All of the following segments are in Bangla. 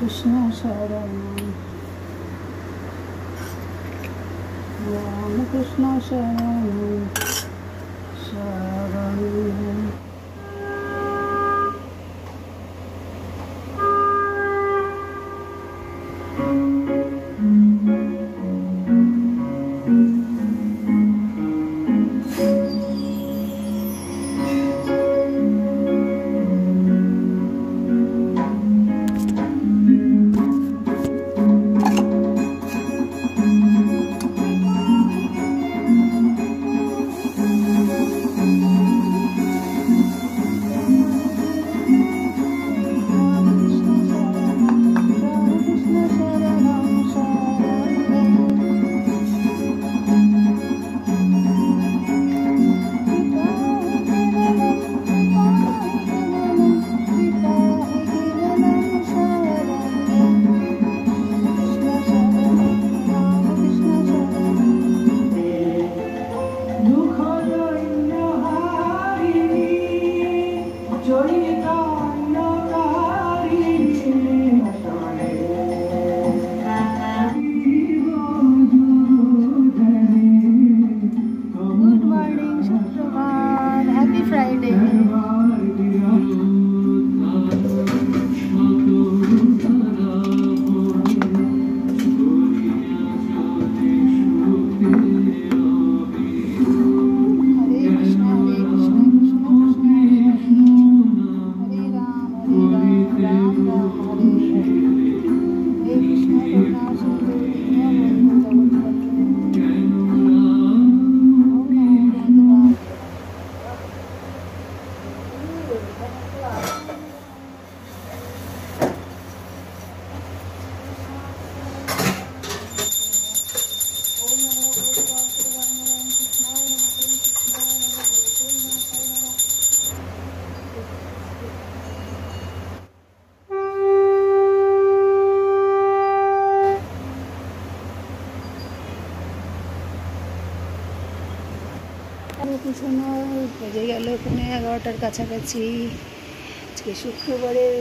Krishna Sharanam, Ram Krishna Sharanam, Sharanam. বেজে গেল 11:30 কাছাকাছি। আজকে শুক্রবারের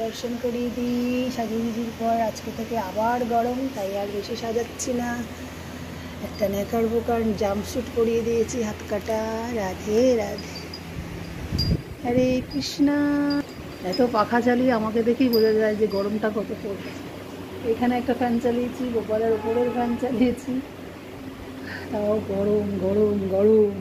দর্শন করিয়ে দিই সাজুগুজির পর। আজকে থেকে আবার গরম, তাই আর বেশি সাজাচ্ছি না। একটা নেকার বোকার জাম্পস্যুট পরিয়ে দিয়েছি, হাত কাটা। রাধে রাধে, হরে কৃষ্ণা। এত পাখা চালিয়ে আমাকে দেখেই বোঝা যায় যে গরমটা কত পড়বে। এখানে একটা ফ্যান চালিয়েছি, গোপালের ওপরের ফ্যান চালিয়েছি, তাও গরম গরম গরম।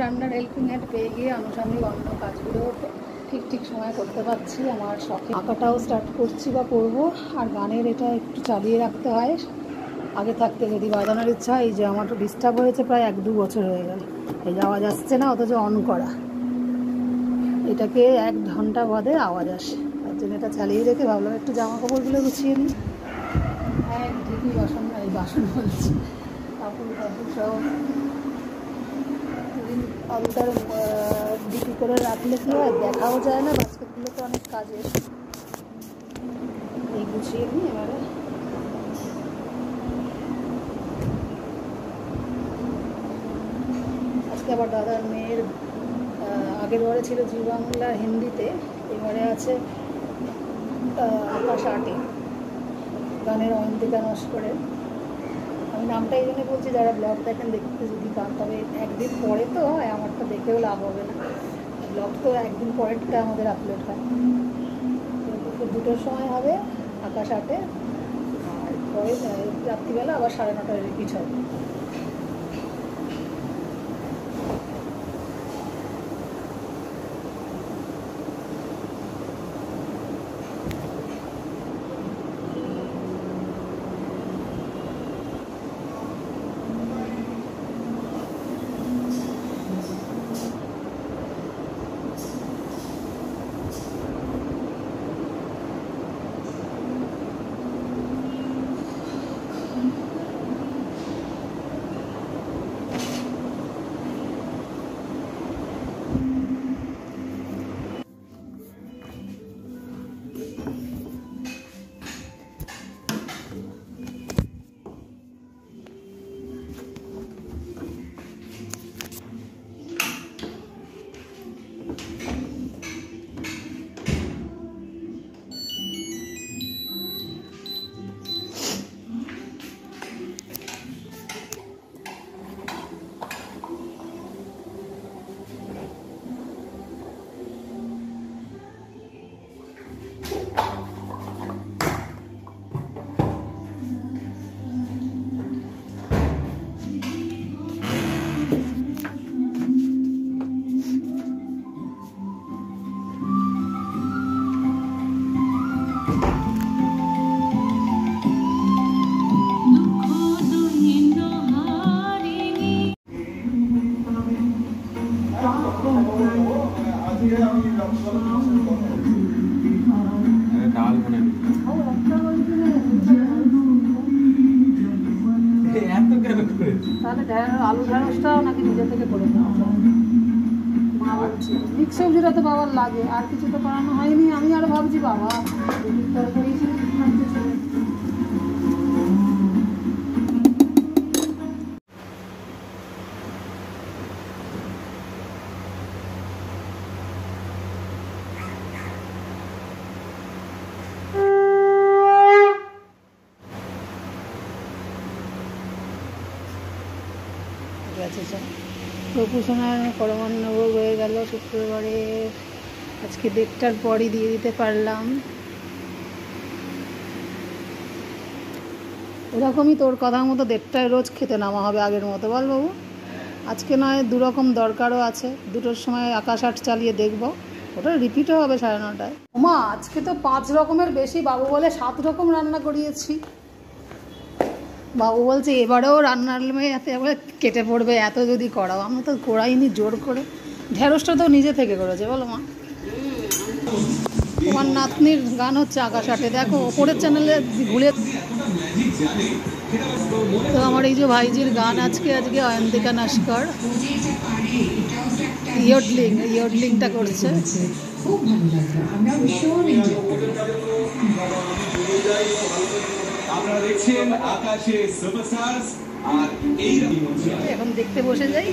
রান্নার হেল্পিং হ্যান্ড পেয়ে গিয়ে আনুষঙ্গিক অন্য কাজগুলো ঠিক সময় করতে পারছি। আমার শখে আঁকাটাও স্টার্ট করছি বা করবো। আর গানের এটা একটু চালিয়ে রাখতে হয় আগে থাকতে, যদি বাজানোর ইচ্ছা। এই যে আমার তো ডিস্টার্ব হয়েছে প্রায় 1-2 বছর হয়ে গেল, এই যে আওয়াজ আসছে না, অথচ অন করা। এটাকে 1 ঘন্টা বাদে আওয়াজ আসে, তার জন্য এটা চালিয়ে রেখে ভাবলাম একটু জামা কাপড়গুলো গুছিয়ে নিই। ঠিকই বাসন, এই বাসন বলছি, কাপড় সব আলতার ডিপি করে রাখলে কি হয়, দেখাও যায় না। বাস্কেটগুলো তো অনেক কাজের। এই গুছিয়ে নিই এবারে। আজকে আবার দাদার মেয়ের আগের বারে ছিল জি বাংলা হিন্দিতে, এবারে আছে আকাশ আটে, গানের অয়ন্তিকা নস্করের। আমি নামটা এই জন্য বলছি, যারা ব্লগ দেখেন দেখতে যদি পান, তবে একদিন পরে তো হয়, আমারটা দেখেও লাভ হবে না। ব্লগ তো একদিন পরেরটা আমাদের আপলোড হয়। দুপুর 2টোর সময় হবে আকাশ আটে, আর পরে রাত্রিবেলা আবার 9:30টায় রিপিট হবে। আলু ঢেঁড়সটাও নাকি নিজে থেকে করে দেওয়া মা বলছে মিক্স সবজিটা তো বাবার লাগে, আর কিছু তো করানো হয়নি। আমি আরো ভাবছি বাবা তরকারি প্রপুষণার পরমান্নভোগ হয়ে গেল শুক্রবারে। আজকে 1:30টার পরই দিয়ে দিতে পারলাম। ওরকমই তোর কথা মতো 1:30টায় রোজ খেতে নামা হবে আগের মতো, বল বাবু? আজকে নয় 2 রকম দরকারও আছে, 2টোর সময় আকাশ আট চালিয়ে দেখব, ওটা রিপিটও হবে 9:30টায়। মা আজকে তো 5 রকমের বেশি, বাবু বলে 7 রকম রান্না করিয়েছি। বাবু বলছে এবারেও রান্নার মেয়ে এত এবার কেটে পড়বে, এত যদি করাও। আমি তো করাইনি জোর করে। ঢেঁড়সটা তো নিজে থেকে করেছে, বলো মা? তোমার নাতনির গান হচ্ছে আকাশ আটে, দেখো ওপরের চ্যানেলে ঘুরে। তো আমার এই যে ভাইজির গান আজকে অয়ন্তিকা নস্কর ইয়ডলিংটা করছে। খুব ভালো লাগলো, আমরা ভীষণ এনজয় করি। আপনারা দেখছেন আকাশে সুপারস্টারস, আর এই এখন দেখতে বসে যাই,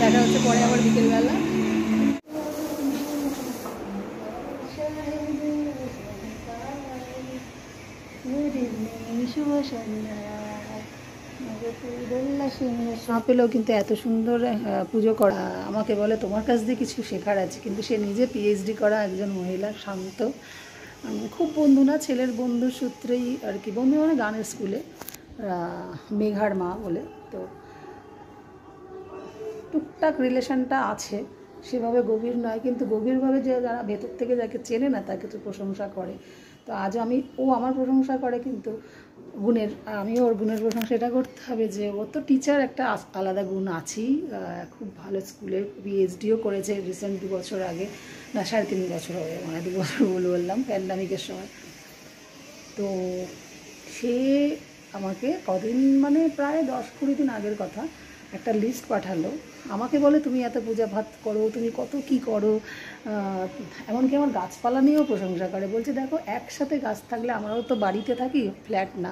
দেখা হচ্ছে পরে আবার বিকেলবেলা। শুভ সন্ধ্যা। না পেলেও কিন্তু এত সুন্দর পুজো করা, আমাকে বলে তোমার কাছ দিয়ে কিছু শেখার আছে, কিন্তু সে নিজে পিএইচডি করা একজন মহিলা, শান্ত, খুব বন্ধু না, ছেলের বন্ধু সূত্রেই আর কি, বন্ধু মানে গানের স্কুলে, মেঘার মা বলে। তো টুকটাক রিলেশনটা আছে, সেভাবে গভীর নয়, কিন্তু গভীরভাবে যে যারা ভেতর থেকে যাকে চেনে না তাকে তো প্রশংসা করে। তো আজ ও আমার প্রশংসা করে, কিন্তু গুণের, আমিও ওর গুণের প্রশংসা এটা করতে হবে যে ও তো টিচার, একটা আলাদা গুণ আছেই। খুব ভালো স্কুলে পিএইচডিও করেছে রিসেন্ট 2 বছর আগে, না 3.5 বছর হবে, মানে 2 বছর বললাম প্যান্ডামিকের সময়। তো সে আমাকে কদিন, মানে প্রায় 10-20 দিন আগের কথা, একটা লিস্ট পাঠালো। আমাকে বলে তুমি এত পূজা ভাত করো, তুমি কত কি করো, এমনকি আমার গাছপালা নিয়েও প্রশংসা করে। বলছে দেখো একসাথে গাছ থাকলে, আমরাও তো বাড়িতে থাকি, ফ্ল্যাট না,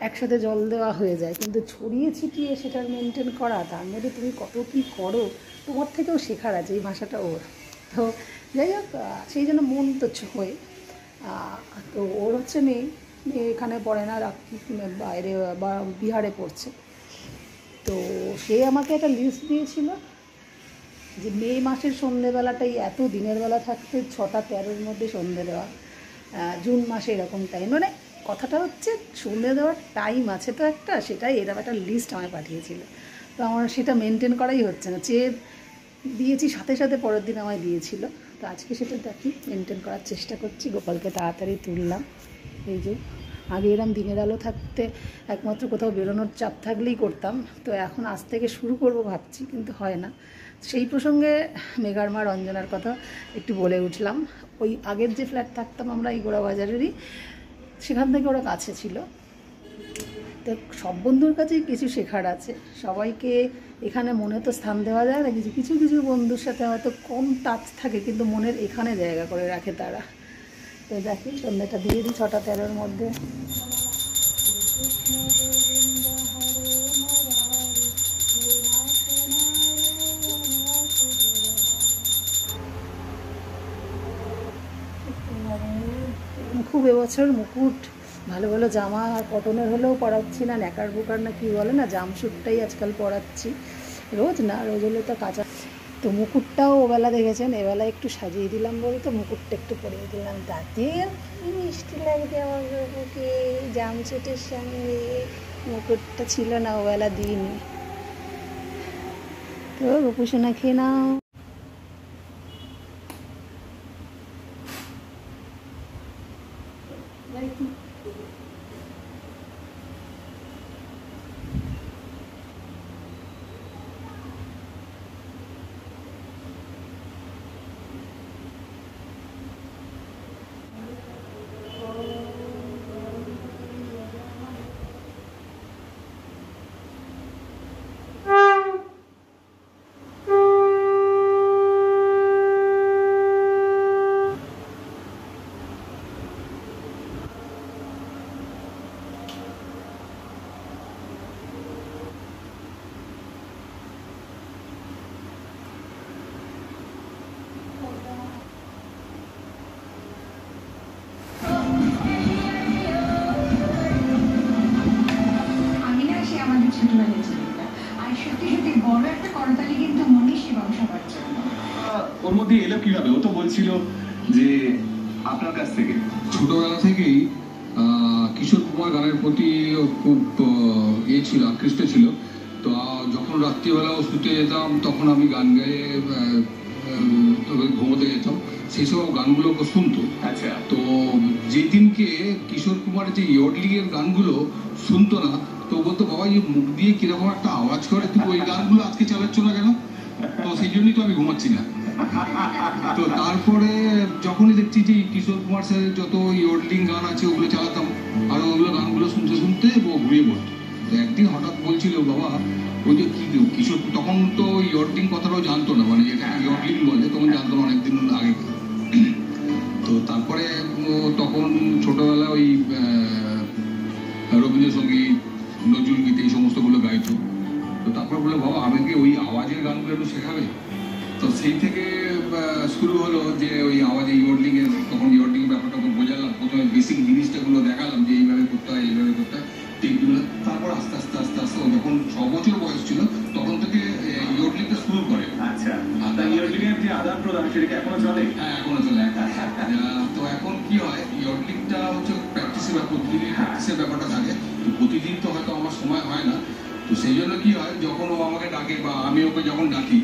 একসাথে জল দেওয়া হয়ে যায়, কিন্তু ছড়িয়ে ছিটিয়ে সেটার মেনটেন করা, তার মধ্যে তুমি কত কি করো, তোমার থেকেও শেখার আছে। এই ভাষাটা ওর। তো যাই হোক, সেই জন্য মন তো ছোঁয়। তো ওর হচ্ছে মেয়ে এখানে পড়ে না, বাইরে বা বিহারে পড়ছে। তো সে আমাকে একটা লিস্ট দিয়েছিল যে মে মাসের সন্ধ্যেবেলাটাই এত দিনের বেলা থাকতে 6টা 13-এর মধ্যে সন্ধ্যে দেওয়া, জুন মাসে এরকম টাইম, মানে কথাটা হচ্ছে সন্ধ্যে দেওয়ার টাইম আছে তো একটা, সেটাই এরকম একটা লিস্ট আমায় পাঠিয়েছিল। তো আমার সেটা মেনটেন করাই হচ্ছে না, চেয়ে দিয়েছি সাথে সাথে পরের দিন আমায় দিয়েছিল। তো আজকে সেটা দেখি মেনটেন করার চেষ্টা করছি। গোপালকে তাড়াতাড়ি তুললাম। এই যে আগে এরম দিনের আলো থাকতে একমাত্র কোথাও বেরোনোর চাপ থাকলেই করতাম, তো এখন আজ থেকে শুরু করব ভাবছি, কিন্তু হয় না। সেই প্রসঙ্গে মেঘার মা রঞ্জনার কথা একটু বলে উঠলাম। ওই আগের যে ফ্ল্যাট থাকতাম আমরা, এই গোড়াবাজারেরই, সেখান থেকে ওরা কাছে ছিল। তো সব বন্ধুর কাছেই কিছু শেখার আছে, সবাইকে এখানে মনে তো স্থান দেওয়া যায় না, কিছু কিছু কিছু বন্ধুর সাথে হয়তো কম টাচ থাকে, কিন্তু মনের এখানে জায়গা করে রাখে তারা। তো দেখি সন্ধ্যাটা দিয়ে দিই 6:13-র মধ্যে। খুব এবছর মুকুট ভালো ভালো জামা আর কটনের হলেও পরাচ্ছি না, ন্যাকার বুকার না কি বলে না, জামশুটটাই আজকাল পরাচ্ছি। রোজ না, রোজ হলে তো কাঁচা। তো মুকুটটাও ওবেলা দেখেছেন, এবেলা একটু সাজিয়ে দিলাম বলতে মুকুটটা একটু পরিয়ে দিলাম, তাতে মিষ্টি লাগছে আমার বাবুকে। জামশুটের সঙ্গে মুকুটটা ছিল না, ওবেলা দিইনি। তো গোপুসোনা খেয়ে নাও। ওর মধ্যে এলো কিভাবে? ও তো বলছিল যে আপনার কাছ থেকে ছোটবেলা থেকেই কিশোর কুমার গানের প্রতি খুব ছিল, আকৃষ্ট ছিল। তো যখন রাত্রিবেলা শুতে যেতাম তখন আমি গান গায়ে ঘুমোতে যেতাম, সেই সব গানগুলো শুনতো। আচ্ছা, তো যেদিনকে কিশোর কুমারের যে ইয়ডলিং এর গানগুলো শুনতো না, তো বলতো বাবা এই মুখ দিয়ে কিরকম একটা আওয়াজ করে, তুই ওই গানগুলো আজকে চালাচ্ছ না কেন? তো সেই জন্যই তো আমি ঘুমাচ্ছি না। তো তারপরে যখনই দেখছি যে কিশোর কুমার স্যারের যত ইয়ডলিং গান আছে ওগুলো চালাতাম, আর ওগুলো গানগুলো শুনতে শুনতে ঘুরিয়ে পড়তো। তো একদিন হঠাৎ বলছিল বাবা ওই যে কি কিশোর, তখন তো ইয়ডলিং কথাটাও জানতো না, মানে যেটা ইয়ডলিং বলে তখন জানতো না, অনেকদিন আগে। তো তারপরে তখন ছোটবেলা ওই রবীন্দ্রসঙ্গীত, নজরুল গীত এই সমস্তগুলো গাইতো। তো তারপর বললো বাবা আমাকে ওই আওয়াজের গানগুলো একটু শেখাবে। তো সেই থেকে শুরু হলো যে ওই আওয়াজে ইয়ডলিং এর, তখন ইয়ডলিং ব্যাপারটা বোঝালাম, প্রথমে বেসিক জিনিসটাগুলো দেখালাম যে এইভাবে করতে হয়, এইভাবে করতে হয়, টেকগুলো। তারপর আস্তে আস্তে আস্তে আস্তে যখন 6 বছর বয়স ছিল তখন থেকে ইয়ডলিংটা শুরু করে। আচ্ছা, আপনার ইয়ডলিং এর যে আদান প্রদান সেটা কি এখনো চলে? হ্যাঁ, এখনো চলে। তো এখন কি হয়, ইয়ডলিংটা হচ্ছে প্র্যাকটিসের ব্যাপার, প্রতিদিন প্র্যাকটিসের ব্যাপারটা থাকে। তো প্রতিদিন তো হয়তো আমার সময় হয় না, তো সেই জন্য কি হয় যখন ও আমাকে ডাকে বা আমি ওকে যখন ডাকি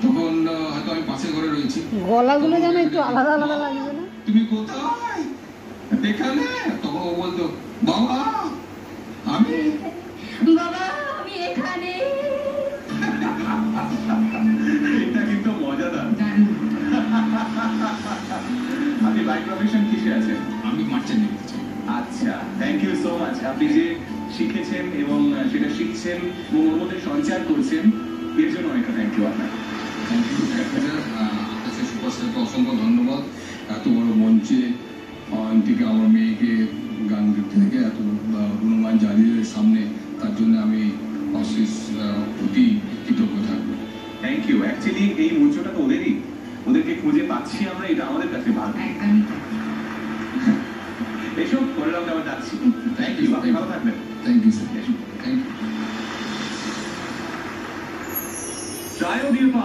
তখন হয়তো আমি পাশের ঘরে রয়েছি, গলাগুলো যেন একটু আলাদা আলাদা লাগবে না? তুমি কোথায়? এখানে। তখন ও বলতো বাবা আমি এখানে। এটা কিন্তু মজাদার। আপনি বাইক প্রফেশন কিসে আছেন? আমি মার্চেন্ট নিতে চাই। আচ্ছা, থ্যাংক ইউ সো মাচ। আপনি যে শিখেছেন এবং সেটা শিখছেন এবং ওর মধ্যে সঞ্চার করছেন, এর জন্য অনেকটা থ্যাংক ইউ আপনার। থ্যাংক ইউ আপনাকে সুপারস্টারকে অসংখ্য ধন্যবাদ। এত বড় মঞ্চে থেকে আমার মেয়েকে গান করতে থেকে এত গুণমান জারিদের সামনে, তার জন্য আমি অশেষ অতি কৃতজ্ঞ থাকবো। Thank you. অ্যাকচুয়ালি এই মঞ্চটা তো ওদেরই, ওদেরকে খুঁজে পাচ্ছি আমরা, এটা আমাদের কাছে ভালো। এসব পরের রাউন্ডে আবার যাচ্ছি। থ্যাংক ইউ, আপনি ভালো থাকবেন। Thank you sir, thank you. Trio দিয়ে তো